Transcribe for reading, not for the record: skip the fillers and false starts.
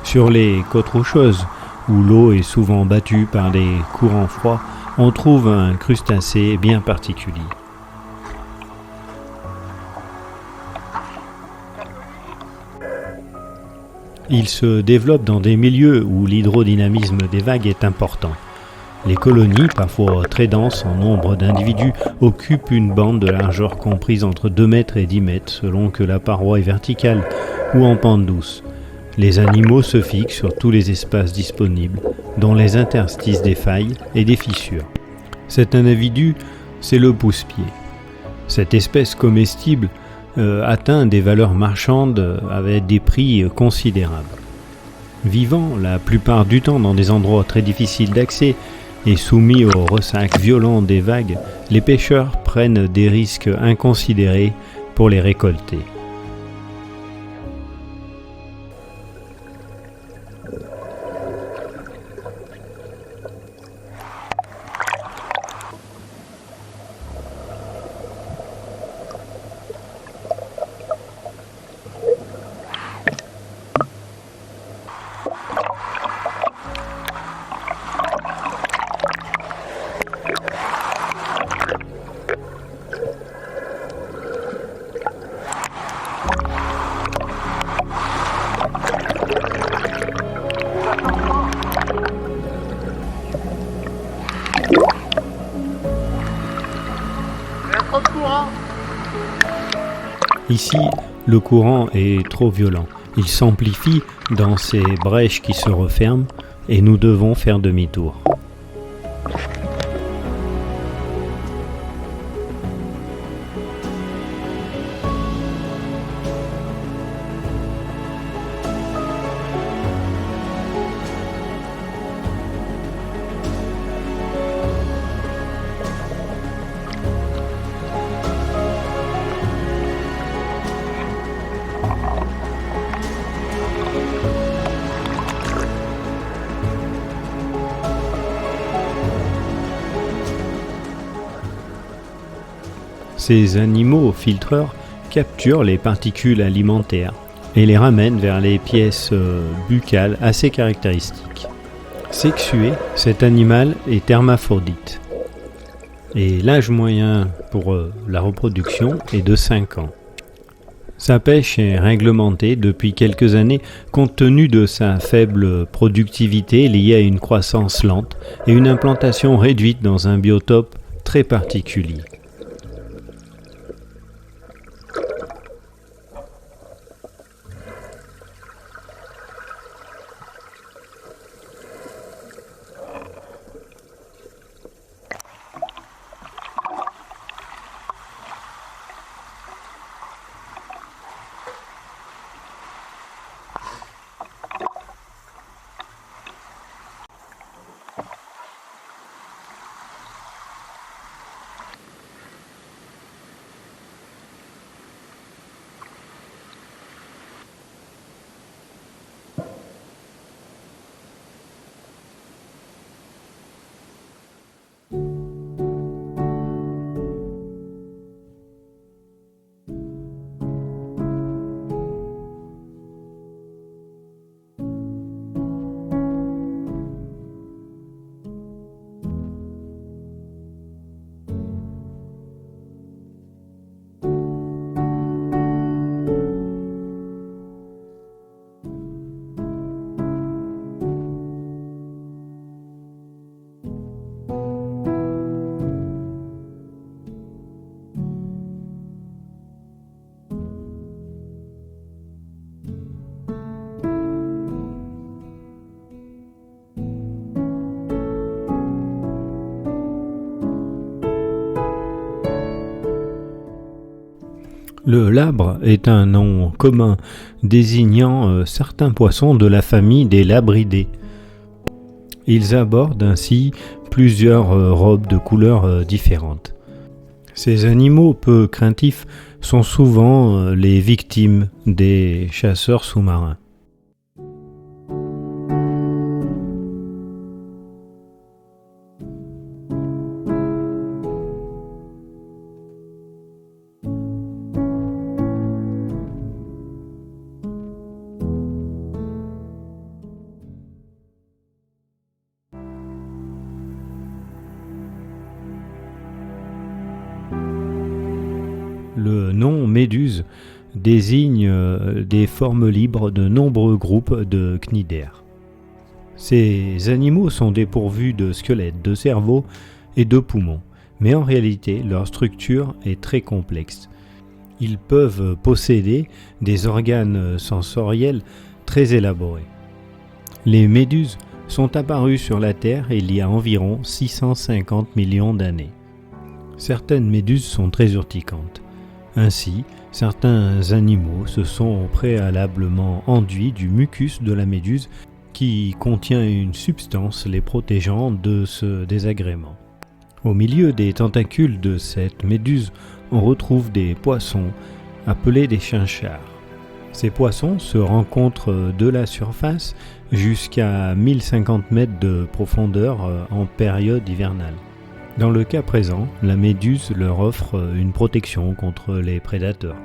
Sur les côtes rocheuses, où l'eau est souvent battue par des courants froids, on trouve un crustacé bien particulier. Il se développe dans des milieux où l'hydrodynamisme des vagues est important. Les colonies, parfois très denses en nombre d'individus, occupent une bande de largeur comprise entre 2 mètres et 10 mètres selon que la paroi est verticale ou en pente douce. Les animaux se fixent sur tous les espaces disponibles, dont les interstices des failles et des fissures. Cet individu, c'est le pousse-pied. Cette espèce comestible atteint des valeurs marchandes avec des prix considérables. Vivant la plupart du temps dans des endroits très difficiles d'accès et soumis au ressac violent des vagues, les pêcheurs prennent des risques inconsidérés pour les récolter. Ici, le courant est trop violent. Il s'amplifie dans ces brèches qui se referment et nous devons faire demi-tour. Ces animaux filtreurs capturent les particules alimentaires et les ramènent vers les pièces buccales assez caractéristiques. Sexué, cet animal est hermaphrodite et l'âge moyen pour la reproduction est de 5 ans. Sa pêche est réglementée depuis quelques années compte tenu de sa faible productivité liée à une croissance lente et une implantation réduite dans un biotope très particulier. Le labre est un nom commun désignant certains poissons de la famille des labridés. Ils abordent ainsi plusieurs robes de couleurs différentes. Ces animaux peu craintifs sont souvent les victimes des chasseurs sous-marins. Le nom méduse désigne des formes libres de nombreux groupes de cnidaires. Ces animaux sont dépourvus de squelette, de cerveau et de poumons, mais en réalité leur structure est très complexe. Ils peuvent posséder des organes sensoriels très élaborés. Les méduses sont apparues sur la Terre il y a environ 650 millions d'années. Certaines méduses sont très urticantes. Ainsi, certains animaux se sont préalablement enduits du mucus de la méduse qui contient une substance les protégeant de ce désagrément. Au milieu des tentacules de cette méduse, on retrouve des poissons appelés des chinchards. Ces poissons se rencontrent de la surface jusqu'à 1050 mètres de profondeur en période hivernale. Dans le cas présent, la méduse leur offre une protection contre les prédateurs.